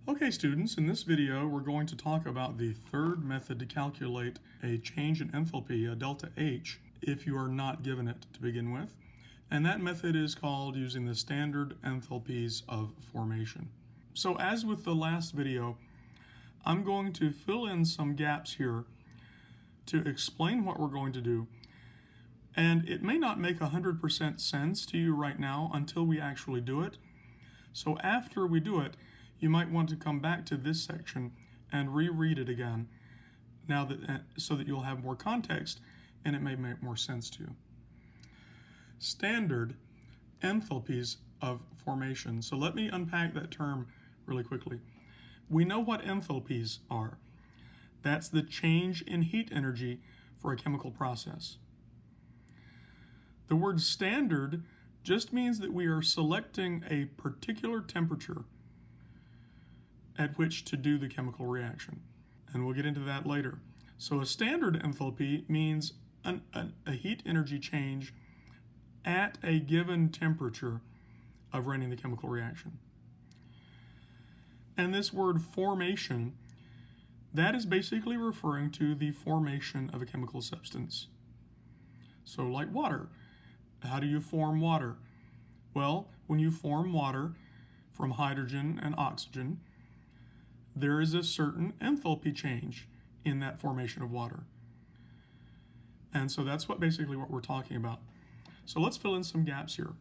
Okay, students, in this video we're going to talk about the third method to calculate a change in enthalpy, a delta H, if you are not given it to begin with. And that method is called using the standard enthalpies of formation. So as with the last video, I'm going to fill in some gaps here to explain what we're going to do. And it may not make 100% sense to you right now until we actually do it. So after we do it, you might want to come back to this section and reread it again so that you'll have more context and it may make more sense to you. Standard enthalpies of formation. So let me unpack that term really quickly. We know what enthalpies are. That's the change in heat energy for a chemical process. The word standard just means that we are selecting a particular temperature at which to do the chemical reaction. And we'll get into that later. So a standard enthalpy means a heat energy change at a given temperature of running the chemical reaction. And this word formation, that is basically referring to the formation of a chemical substance. So like water. How do you form water? Well, when you form water from hydrogen and oxygen, there is a certain enthalpy change in that formation of water. And so that's basically what we're talking about. So let's fill in some gaps here.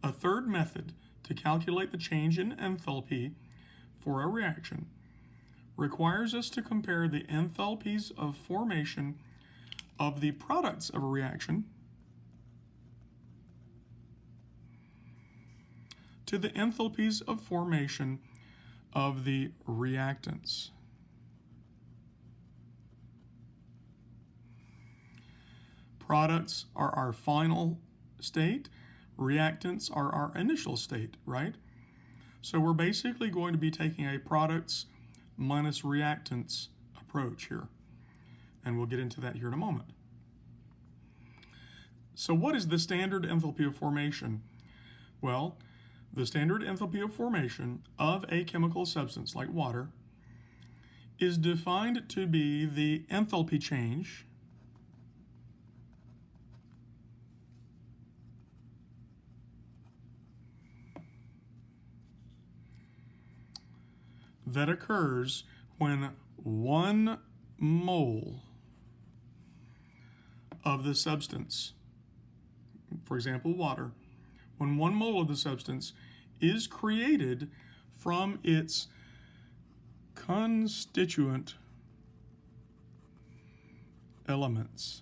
A third method to calculate the change in enthalpy for a reaction requires us to compare the enthalpies of formation of the products of a reaction to the enthalpies of formation of the reactants. Products are our final state, reactants are our initial state, right? So we're basically going to be taking a products minus reactants approach here. And we'll get into that here in a moment. So what is the standard enthalpy of formation? Well, the standard enthalpy of formation of a chemical substance like water is defined to be the enthalpy change that occurs when 1 mole of the substance, for example water, when 1 mole of the substance is created from its constituent elements.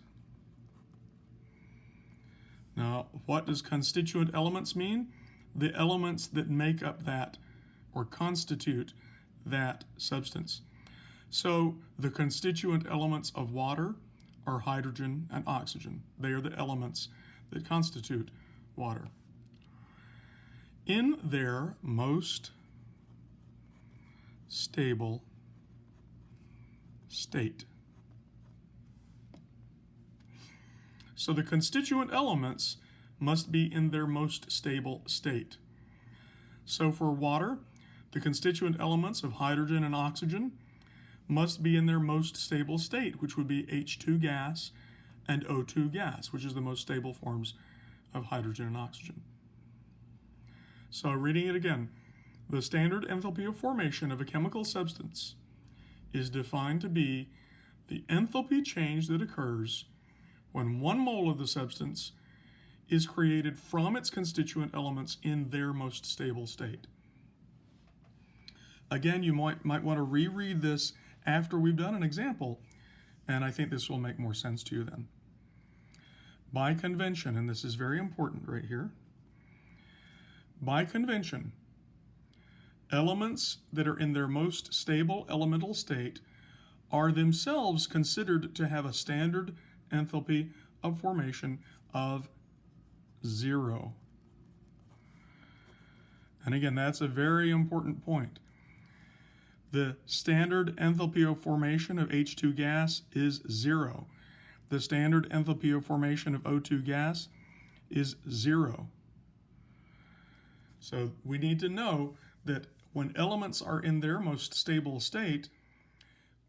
Now, what does constituent elements mean? The elements that make up that or constitute that substance. So the constituent elements of water are hydrogen and oxygen. They are the elements that constitute water. In their most stable state. So the constituent elements must be in their most stable state. So for water, the constituent elements of hydrogen and oxygen must be in their most stable state, which would be H2 gas and O2 gas, which is the most stable forms of hydrogen and oxygen. So reading it again, the standard enthalpy of formation of a chemical substance is defined to be the enthalpy change that occurs when 1 mole of the substance is created from its constituent elements in their most stable state. Again, you might want to reread this after we've done an example, and I think this will make more sense to you then. By convention, and this is very important right here, by convention, elements that are in their most stable elemental state are themselves considered to have a standard enthalpy of formation of 0. And again, that's a very important point. The standard enthalpy of formation of H2 gas is 0. The standard enthalpy of formation of O2 gas is 0. So we need to know that when elements are in their most stable state,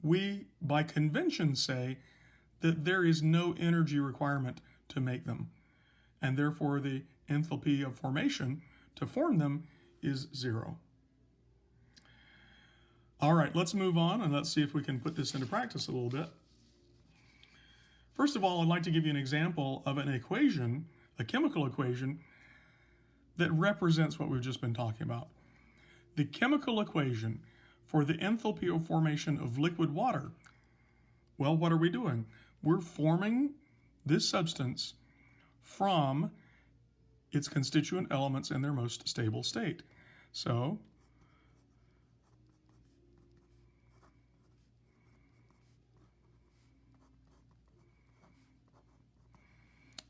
we, by convention, say that there is no energy requirement to make them, and therefore the enthalpy of formation to form them is 0. All right, let's move on and let's see if we can put this into practice a little bit. First of all, I'd like to give you an example of an equation, a chemical equation, that represents what we've just been talking about. The chemical equation for the enthalpy of formation of liquid water. Well, what are we doing? We're forming this substance from its constituent elements in their most stable state. So,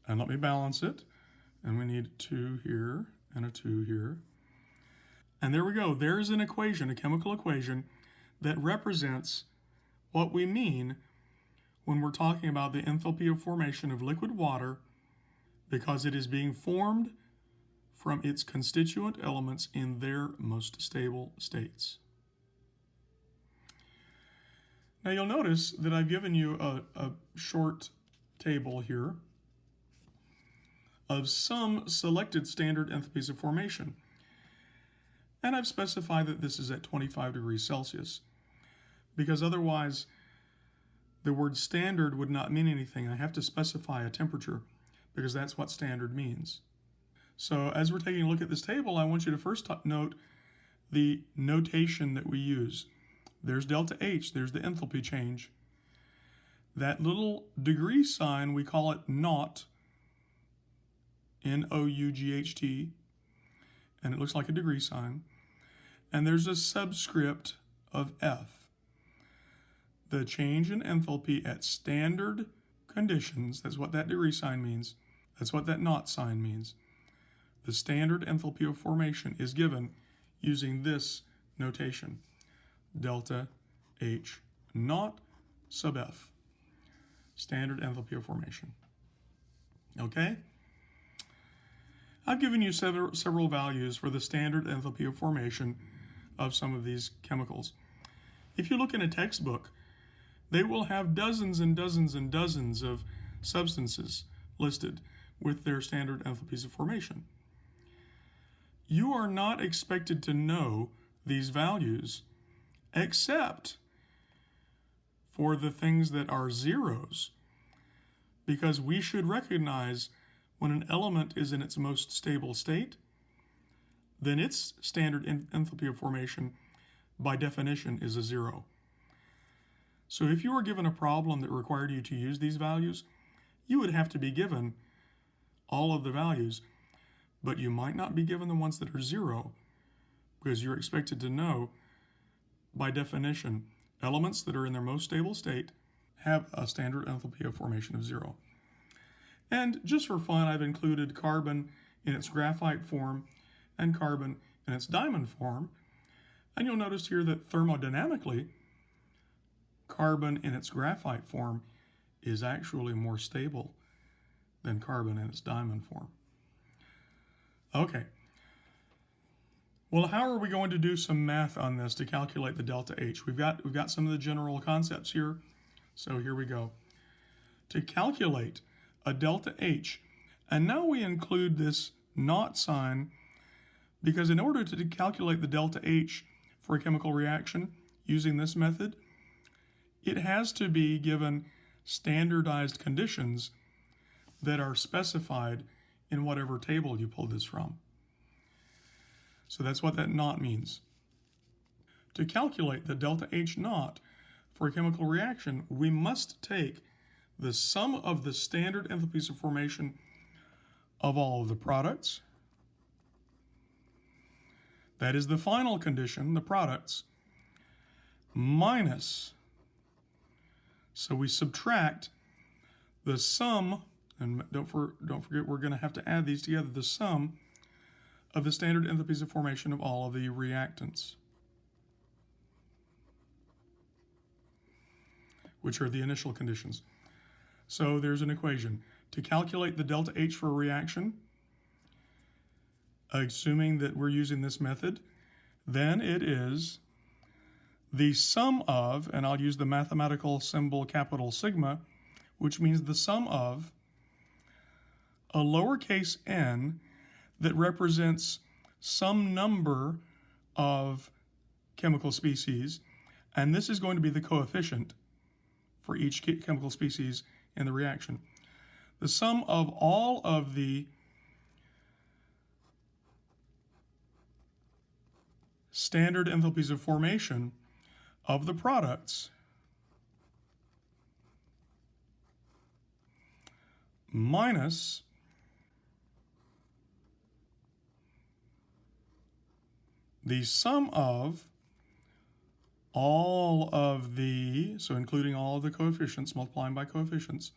and let me balance it. And we need 2 here and a 2 here. And there we go. There's an equation, a chemical equation, that represents what we mean when we're talking about the enthalpy of formation of liquid water, because it is being formed from its constituent elements in their most stable states. Now you'll notice that I've given you a short table here of some selected standard enthalpies of formation. And I've specified that this is at 25 degrees Celsius, because otherwise the word standard would not mean anything. I have to specify a temperature, because that's what standard means. So as we're taking a look at this table, I want you to first note the notation that we use. There's delta H, there's the enthalpy change. That little degree sign, we call it naught, N-O-U-G-H-T, and it looks like a degree sign. And there's a subscript of F. The change in enthalpy at standard conditions, that's what that degree sign means. That's what that naught sign means. The standard enthalpy of formation is given using this notation, delta H naught sub F, standard enthalpy of formation. Okay? I've given you several values for the standard enthalpy of formation of some of these chemicals. If you look in a textbook, they will have dozens and dozens and dozens of substances listed with their standard enthalpies of formation. You are not expected to know these values except for the things that are zeros, because we should recognize when an element is in its most stable state, then its standard enthalpy of formation, by definition, is a 0. So if you were given a problem that required you to use these values, you would have to be given all of the values, but you might not be given the ones that are 0, because you're expected to know, by definition, elements that are in their most stable state have a standard enthalpy of formation of 0. And just for fun, I've included carbon in its graphite form and carbon in its diamond form. And you'll notice here that thermodynamically, carbon in its graphite form is actually more stable than carbon in its diamond form. Okay. Well, how are we going to do some math on this to calculate the delta H? We've got some of the general concepts here. So here we go. To calculate a delta H, and now we include this naught sign because in order to calculate the delta H for a chemical reaction using this method, it has to be given standardized conditions that are specified in whatever table you pull this from. So that's what that naught means. To calculate the delta H naught for a chemical reaction, we must take the sum of the standard enthalpies of formation of all of the products. That is the final condition, the products, minus. So we subtract the sum, and don't forget we're going to have to add these together, the sum of the standard enthalpies of formation of all of the reactants, which are the initial conditions. So there's an equation. To calculate the delta H for a reaction, assuming that we're using this method, then it is the sum of, and I'll use the mathematical symbol capital sigma, which means the sum of a lowercase n that represents some number of chemical species, and this is going to be the coefficient for each chemical species in the reaction. The sum of all of the standard enthalpies of formation of the products minus the sum of all of the, so including all of the coefficients, multiplying by coefficients,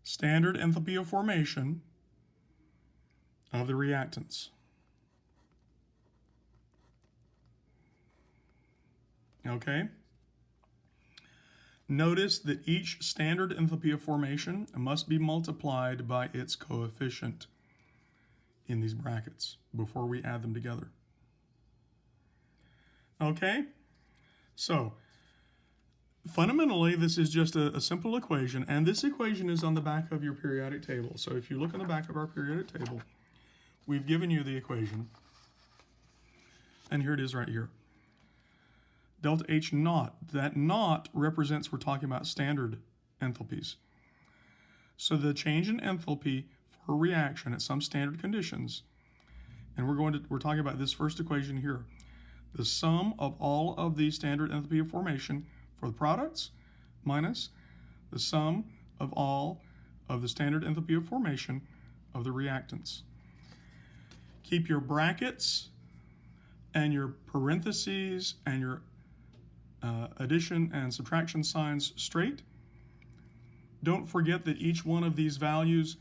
standard enthalpy of formation of the reactants. Okay? Notice that each standard enthalpy of formation must be multiplied by its coefficient in these brackets before we add them together. Okay? So, fundamentally, this is just a simple equation, and this equation is on the back of your periodic table. So if you look on the back of our periodic table, we've given you the equation, and here it is right here. Delta H naught, that naught represents, we're talking about standard enthalpies. So the change in enthalpy for a reaction at some standard conditions, and we're talking about this first equation here. The sum of all of the standard enthalpy of formation for the products minus the sum of all of the standard enthalpy of formation of the reactants. Keep your brackets and your parentheses and your addition and subtraction signs straight. Don't forget that each one of these values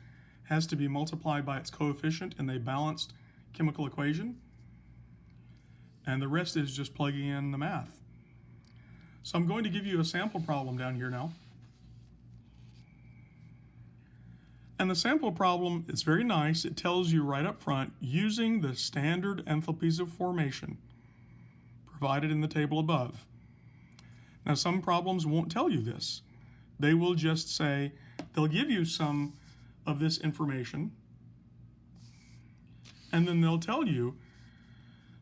has to be multiplied by its coefficient in a balanced chemical equation. And the rest is just plugging in the math. So I'm going to give you a sample problem down here now. And the sample problem, it's very nice. It tells you right up front, using the standard enthalpies of formation provided in the table above. Now, some problems won't tell you this. They will just say, they'll give you some of this information, and then they'll tell you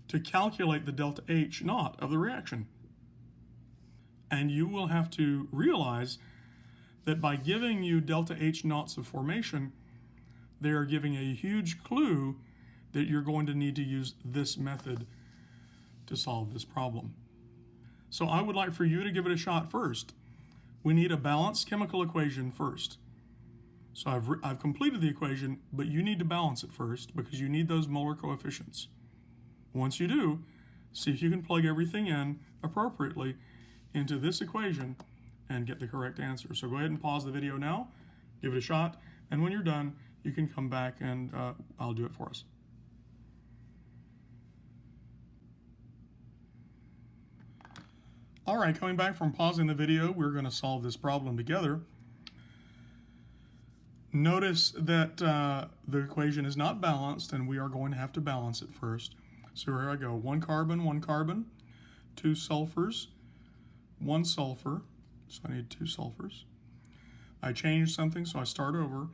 to calculate the delta H naught of the reaction. And you will have to realize that by giving you delta H naughts of formation, they are giving a huge clue that you're going to need to use this method to solve this problem. So I would like for you to give it a shot first. We need a balanced chemical equation first. So I've completed the equation, but you need to balance it first because you need those molar coefficients. Once you do, see if you can plug everything in appropriately into this equation and get the correct answer. So go ahead and pause the video now, give it a shot, and when you're done, you can come back and I'll do it for us. All right, coming back from pausing the video, we're going to solve this problem together. Notice that the equation is not balanced, and we are going to have to balance it first. So here I go, 1 carbon, 2 sulfurs, 1 sulfur, so I need 2 sulfurs. I changed something, so I start over,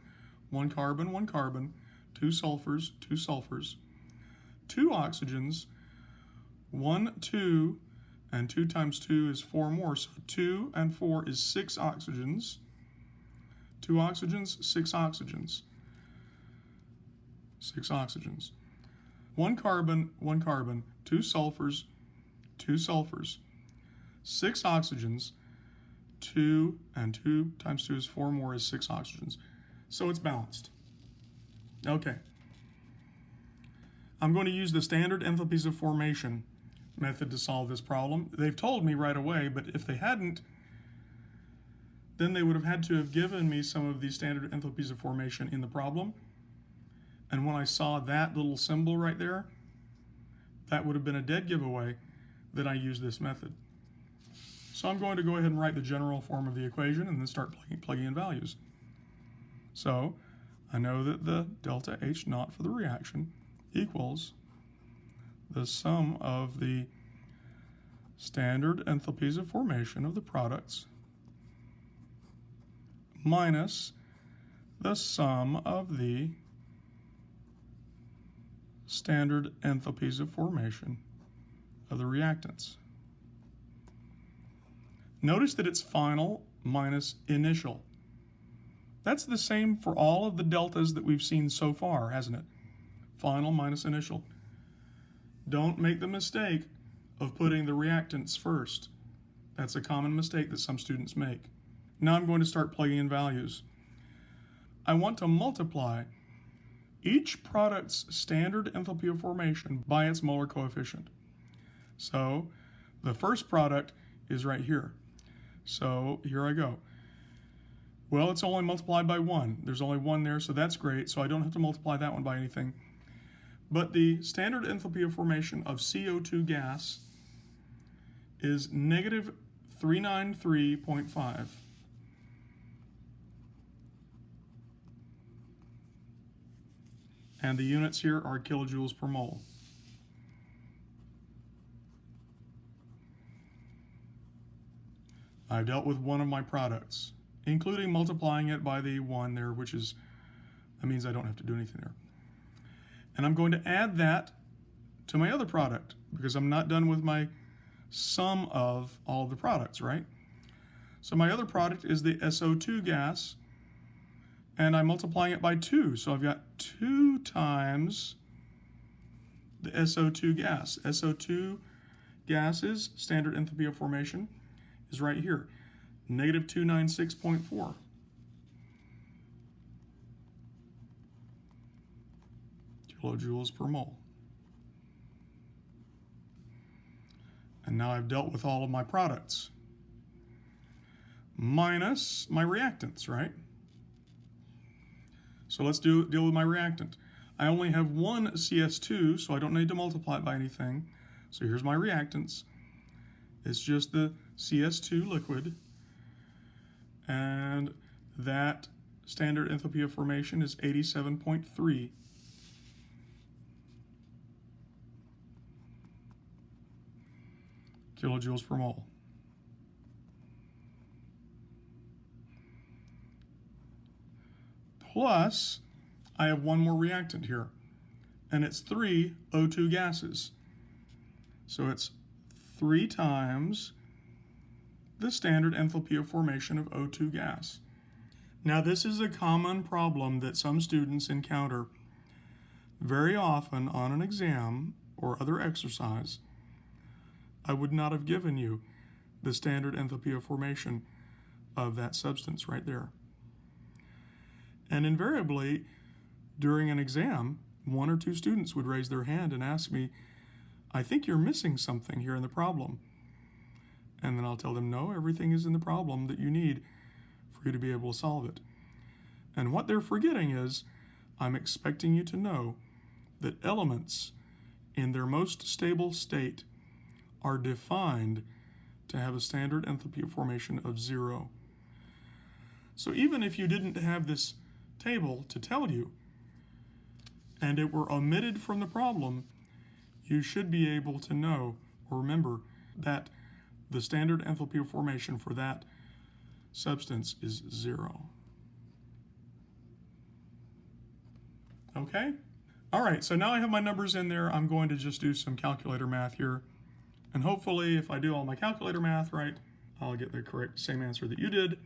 1 carbon, 2 sulfurs, 2 sulfurs, 2 oxygens, 1, 2, and 2 times 2 is 4 more, so 2 and 4 is 6 oxygens. 2 oxygens, 6 oxygens. 6 oxygens. 1 carbon, 2 sulfurs, 2 sulfurs. 6 oxygens, 2 and 2 times 2 is 4 more is 6 oxygens. So it's balanced. Okay. I'm going to use the standard enthalpies of formation method to solve this problem. They've told me right away, but if they hadn't, then they would have had to have given me some of these standard enthalpies of formation in the problem. And when I saw that little symbol right there, that would have been a dead giveaway that I use this method. So I'm going to go ahead and write the general form of the equation and then start plugging in values. So I know that the delta H naught for the reaction equals the sum of the standard enthalpies of formation of the products minus the sum of the standard enthalpies of formation of the reactants. Notice that it's final minus initial. That's the same for all of the deltas that we've seen so far, hasn't it? Final minus initial. Don't make the mistake of putting the reactants first. That's a common mistake that some students make. Now I'm going to start plugging in values. I want to multiply each product's standard enthalpy of formation by its molar coefficient. So the first product is right here. So here I go. Well, it's only multiplied by 1. There's only 1 there, so that's great. So I don't have to multiply that one by anything. But the standard enthalpy of formation of CO2 gas is negative 393.5. And the units here are kilojoules per mole. I've dealt with one of my products, including multiplying it by the 1 there, that means I don't have to do anything there. And I'm going to add that to my other product, because I'm not done with my sum of all of the products, right? So my other product is the SO2 gas, and I'm multiplying it by 2. So I've got 2 times the SO2 gas. SO2 gases, standard enthalpy of formation, is right here, negative 296.4. Kilojoules per mole. And now I've dealt with all of my products, minus my reactants, right? So let's deal with my reactant. I only have one CS2, so I don't need to multiply it by anything. So here's my reactants. It's just the CS2 liquid, and that standard enthalpy of formation is 87.3. kilojoules per mole. Plus, I have one more reactant here, and it's 3 O2 gases. So it's 3 times the standard enthalpy of formation of O2 gas. Now, this is a common problem that some students encounter very often on an exam or other exercise. I would not have given you the standard enthalpy of formation of that substance right there. And invariably, during an exam, 1 or 2 students would raise their hand and ask me, I think you're missing something here in the problem. And then I'll tell them, no, everything is in the problem that you need for you to be able to solve it. And what they're forgetting is, I'm expecting you to know that elements in their most stable state are defined to have a standard enthalpy of formation of 0. So even if you didn't have this table to tell you, and it were omitted from the problem, you should be able to know or remember that the standard enthalpy of formation for that substance is 0. Okay? All right, so now I have my numbers in there. I'm going to just do some calculator math here. And hopefully, if I do all my calculator math right, I'll get the correct same answer that you did.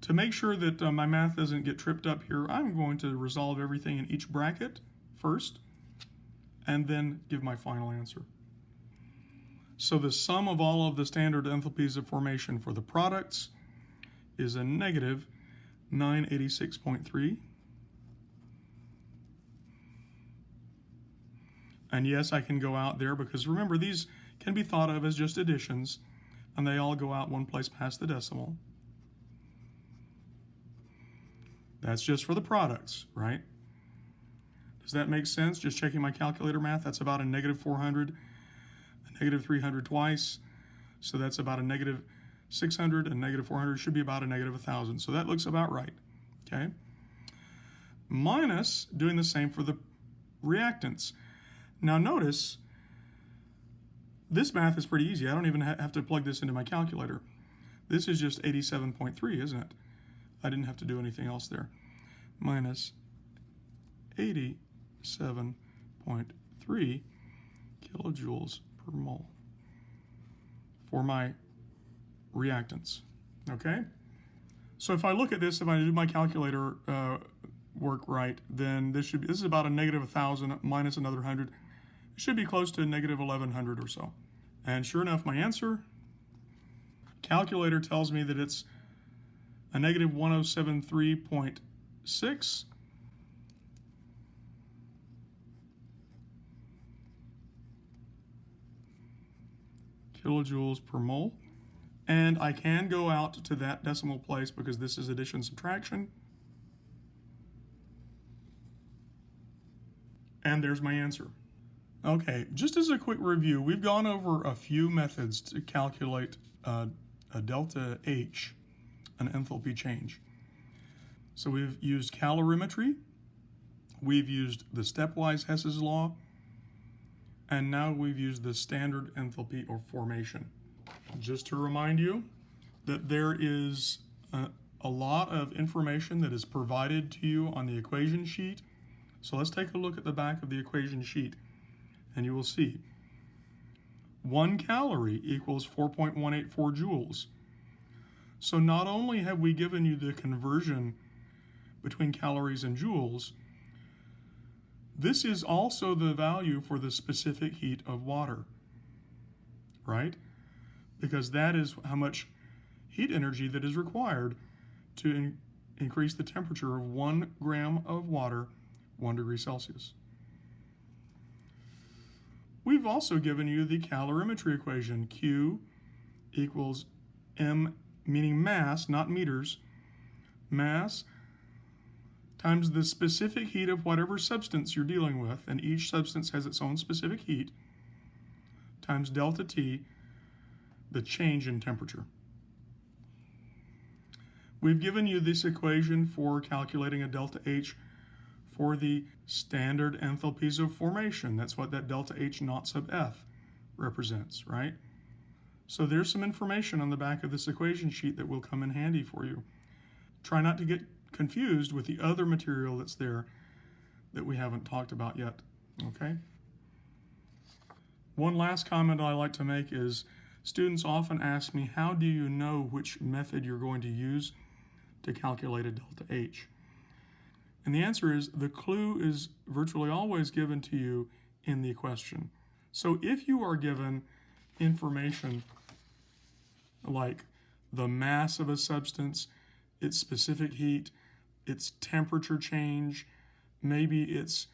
To make sure that my math doesn't get tripped up here, I'm going to resolve everything in each bracket first, and then give my final answer. So the sum of all of the standard enthalpies of formation for the products is a negative 986.3. And yes, I can go out there because remember, these can be thought of as just additions, and they all go out one place past the decimal. That's just for the products, right? Does that make sense? Just checking my calculator math, that's about a negative 400, a negative 300 twice, so that's about a negative 600, and negative 400 should be about a negative 1,000. So that looks about right, okay? minus doing the same for the reactants. Now notice, this math is pretty easy. I don't even have to plug this into my calculator. This is just 87.3, isn't it? I didn't have to do anything else there. Minus 87.3 kilojoules per mole for my reactants, okay? So if I look at this, if I do my calculator work right, then this is about a negative 1,000 minus another 100. It should be close to negative 1,100 or so. And sure enough, my answer, calculator tells me that it's a negative 1073.6 kilojoules per mole. And I can go out to that decimal place because this is addition subtraction. And there's my answer. Okay, just as a quick review, we've gone over a few methods to calculate a delta H, an enthalpy change. So we've used calorimetry, we've used the stepwise Hess's law, and now we've used the standard enthalpy or formation. Just to remind you that there is a lot of information that is provided to you on the equation sheet. So let's take a look at the back of the equation sheet, and you will see 1 calorie equals 4.184 joules. So not only have we given you the conversion between calories and joules, this is also the value for the specific heat of water, right? Because that is how much heat energy that is required to increase the temperature of 1 gram of water 1 degree Celsius. We've also given you the calorimetry equation. Q equals M, meaning mass, not meters, mass times the specific heat of whatever substance you're dealing with, and each substance has its own specific heat, times delta T, the change in temperature. We've given you this equation for calculating a delta H for the standard enthalpies of formation. That's what that delta H naught sub F represents, right? So there's some information on the back of this equation sheet that will come in handy for you. Try not to get confused with the other material that's there that we haven't talked about yet, okay? One last comment I like to make is students often ask me, how do you know which method you're going to use to calculate a delta H? And the answer is the clue is virtually always given to you in the question. So if you are given information like the mass of a substance, its specific heat, its temperature change, maybe its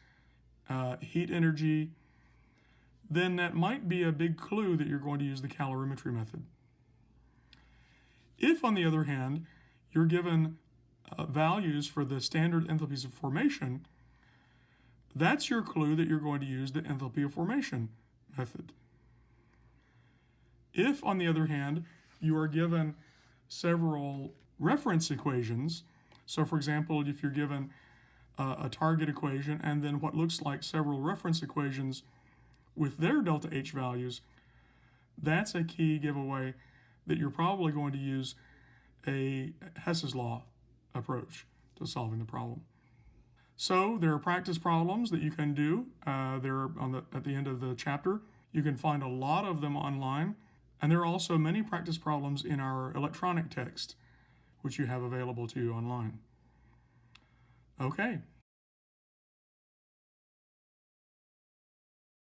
heat energy, then that might be a big clue that you're going to use the calorimetry method. If, on the other hand, you're given values for the standard enthalpies of formation, that's your clue that you're going to use the enthalpy of formation method. If, on the other hand, you are given several reference equations, so for example, if you're given a target equation and then what looks like several reference equations with their delta H values, that's a key giveaway that you're probably going to use a Hess's law approach to solving the problem. So there are practice problems that you can do. They're at the end of the chapter. You can find a lot of them online. And there are also many practice problems in our electronic text, which you have available to you online. Okay.